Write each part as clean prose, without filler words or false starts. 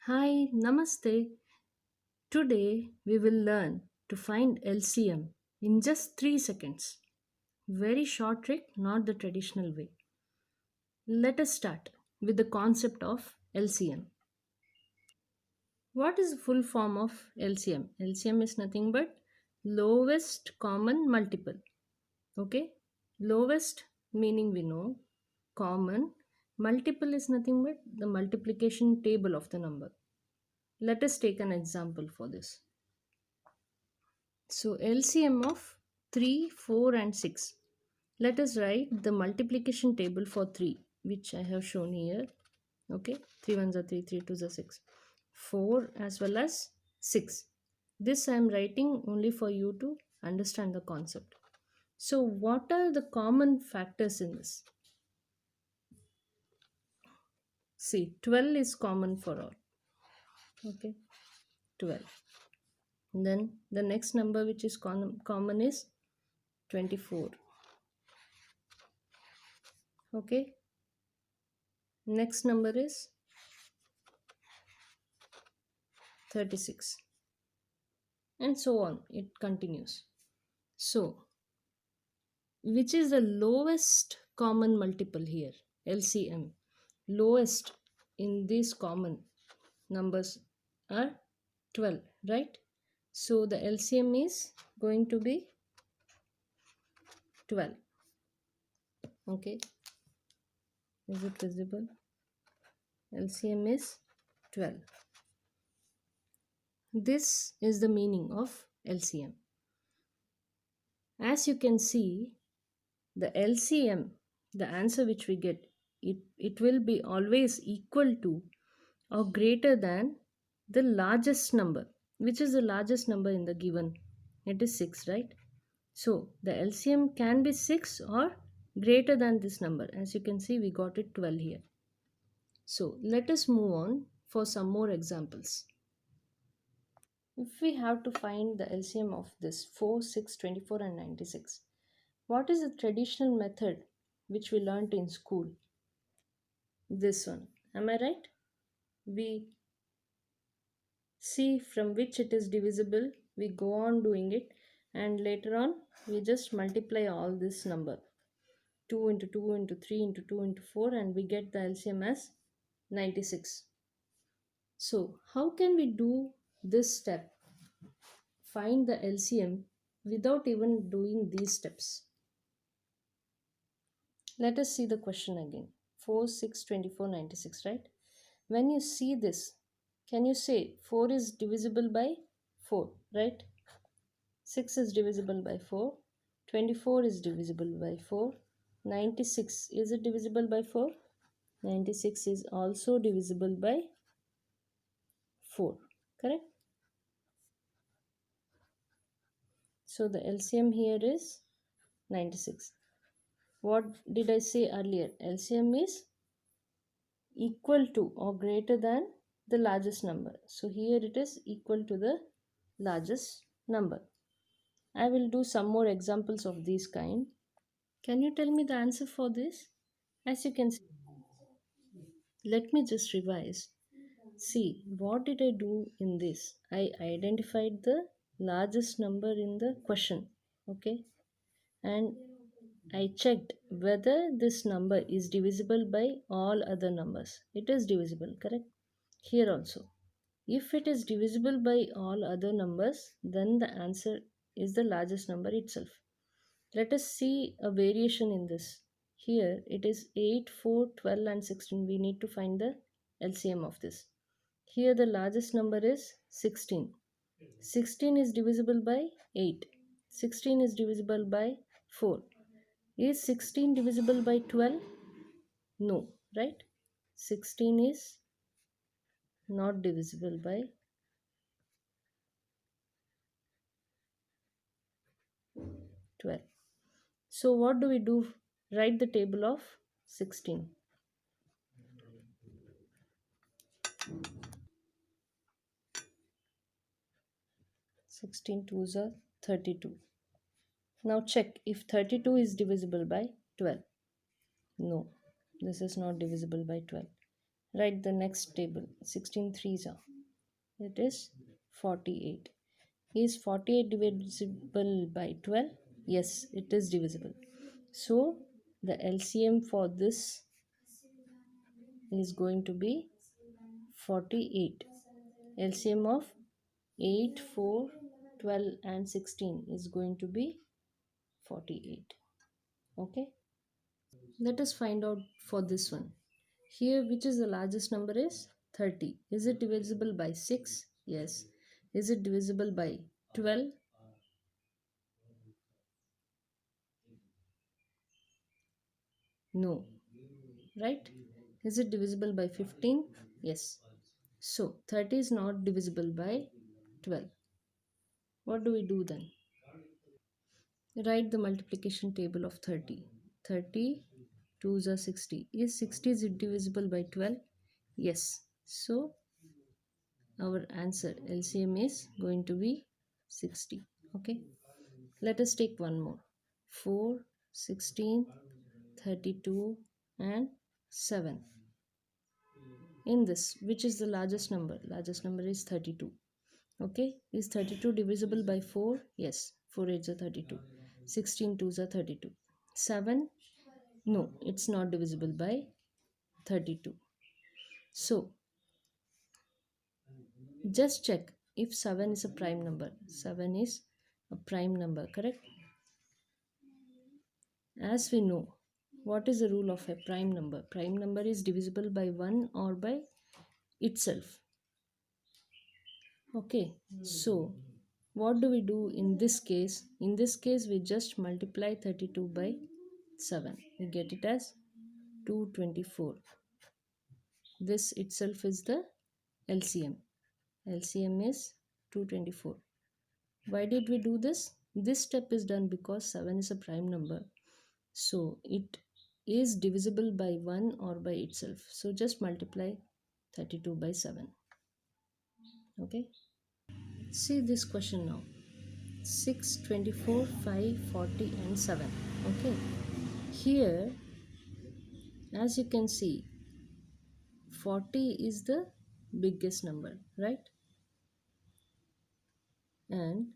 Hi, Namaste. Today we will learn to find LCM in just 3 seconds. Very short trick, not the traditional way. Let us start with the concept of LCM. What is the full form of LCM? LCM is nothing but lowest common multiple. Okay? Lowest meaning we know, common, multiple is nothing but the multiplication table of the number. Let us take an example for this. So LCM of 3, 4 and 6. Let us write the multiplication table for 3 which I have shown here. Okay, 3 ones are 3, 3 twos are 6. 4 as well as 6. This I am writing only for you to understand the concept. So what are the common factors in this? See, 12 is common for all. Okay, 12. Then the next number which is common is 24. Okay, next number is 36 and so on, it continues. So which is the lowest common multiple here? LCM. Lowest in these common numbers are 12, right? So the LCM is going to be 12. Okay, is it visible? LCM is 12. This is the meaning of LCM. As you can see, the LCM, the answer which we get, it will be always equal to or greater than the largest number. Which is the largest number in the given? It is 6, right? So the LCM can be 6 or greater than this number. As you can see, we got it 12 here. So let us move on for some more examples. If we have to find the LCM of this 4, 6, 24 and 96, what is the traditional method which we learnt in school? This one. Am I right? We see from which it is divisible, we go on doing it, and later on we just multiply all this number. 2 into 2 into 3 into 2 into 4 and we get the LCM as 96. So how can we do this step? Find the LCM without even doing these steps. Let us see the question again. 4, 6, 24, 96, right? When you see this, can you say 4 is divisible by 4, right? 6 is divisible by 4. 24 is divisible by 4. 96, is it divisible by 4? 96 is also divisible by 4, correct? So the LCM here is 96. What did I say earlier? LCM is equal to or greater than the largest number. So here it is equal to the largest number. I will do some more examples of this kind. Can you tell me the answer for this? As you can see, let me just revise. See, what did I do in this? I identified the largest number in the question. Okay, and I checked whether this number is divisible by all other numbers. It is divisible, correct? Here also. If it is divisible by all other numbers, then the answer is the largest number itself. Let us see a variation in this. Here it is 8, 4, 12 and 16. We need to find the LCM of this. Here the largest number is 16. 16 is divisible by 8. 16 is divisible by 4. Is 16 divisible by 12? No, right? 16 is not divisible by 12. So what do we do? Write the table of 16. 16 twos are 32. Now check if 32 is divisible by 12. No, this is not divisible by 12. Write the next table. 16 threes are. It is 48. Is 48 divisible by 12? Yes, it is divisible. So the LCM for this is going to be 48. LCM of 8, 4, 12 and 16 is going to be 48. Okay. Let us find out for this one. Here, which is the largest number is 30. Is it divisible by 6? Yes. Is it divisible by 12? No. Right? Is it divisible by 15? Yes. So 30 is not divisible by 12. What do we do then? Write the multiplication table of 30. 30 2s are 60. Is 60 is divisible by 12? Yes. So our answer LCM is going to be 60. Okay. Let us take one more. 4, 16, 32 and 7. In this, which is the largest number? Largest number is 32. Okay. Is 32 divisible by 4? Yes. 4 8s are 32. 16 2s are 32. 7? No, it's not divisible by 32. So, just check if 7 is a prime number. 7 is a prime number, correct? As we know, what is the rule of a prime number? Prime number is divisible by 1 or by itself. Okay, so what do we do in this case? In this case, we just multiply 32 by 7. We get it as 224. This itself is the LCM. LCM is 224. Why did we do this? This step is done because 7 is a prime number. So it is divisible by 1 or by itself. So just multiply 32 by 7. Okay. See this question now. 6, 24, 5, 40 and 7. Okay. Here, as you can see, 40 is the biggest number, right? And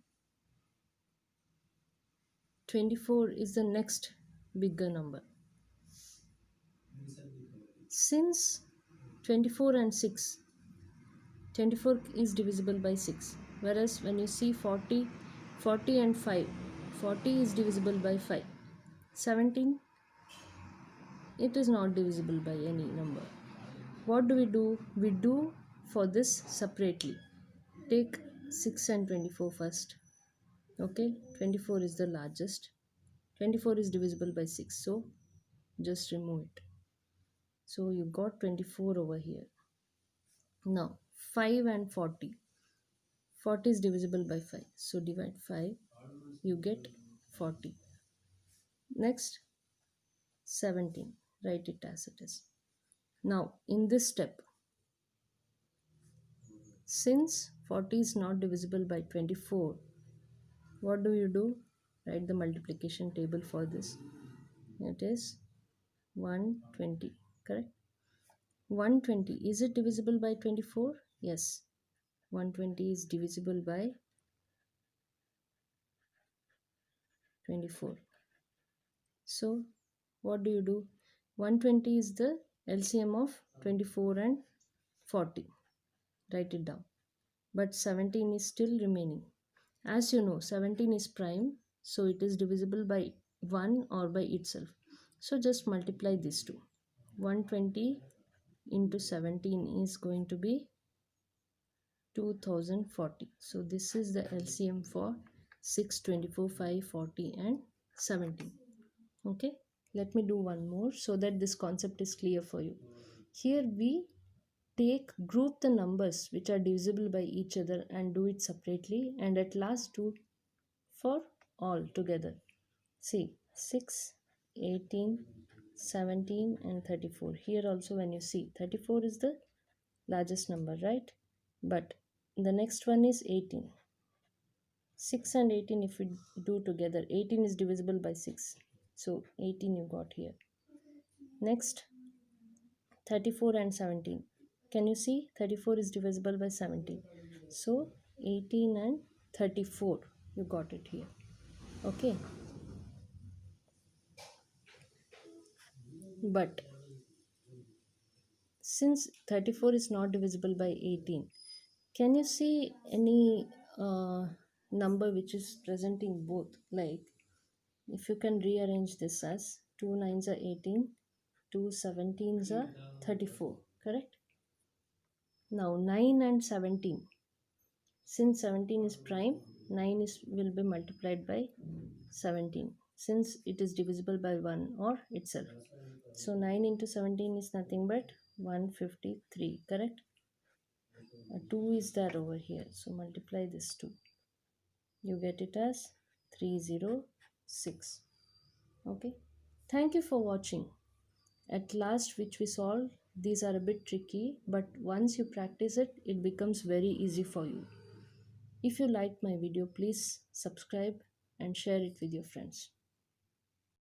24 is the next bigger number. Since 24 and 6, 24 is divisible by 6, whereas when you see 40, 40 and 5, 40 is divisible by 5. 17, it is not divisible by any number. What do? We do for this separately. Take 6 and 24 first. Okay, 24 is the largest. 24 is divisible by 6, so just remove it. So you got 24 over here. Now 5 and 40. 40 is divisible by 5, so divide 5, you get 40. Next, 17, write it as it is. Now in this step, since 40 is not divisible by 24, what do? Write the multiplication table for this. It is 120, correct? 120, is it divisible by 24? Yes, 120 is divisible by 24. So what do? 120 is the LCM of 24 and 40. Write it down. But 17 is still remaining. As you know, 17 is prime, so it is divisible by 1 or by itself. So just multiply these two. 120 into 17 is going to be 2040. So this is the LCM for 6, 24, 5, 40 and 17. Okay, let me do one more so that this concept is clear for you. Here we group the numbers which are divisible by each other and do it separately, and at last do for all together. See, 6, 18, 17 and 34. Here also when you see 34 is the largest number, right? But the next one is 18. 6 and 18, if we do together, 18 is divisible by 6. So 18 you got here. Next, 34 and 17. Can you see 34 is divisible by 17? So 18 and 34, you got it here. Okay, but since 34 is not divisible by 18, can you see any number which is present in both? Like, if you can rearrange this as 2 nines are 18, 2 17s are 34, correct? Now 9 and 17, since 17 is prime, 9 is will be multiplied by 17 since it is divisible by 1 or itself. So 9 into 17 is nothing but 153, correct? 2 is there over here, so multiply this 2, you get it as 306. Okay, thank you for watching. At last, which we solved, these are a bit tricky, but once you practice it, it becomes very easy for you. If you liked my video, please subscribe and share it with your friends.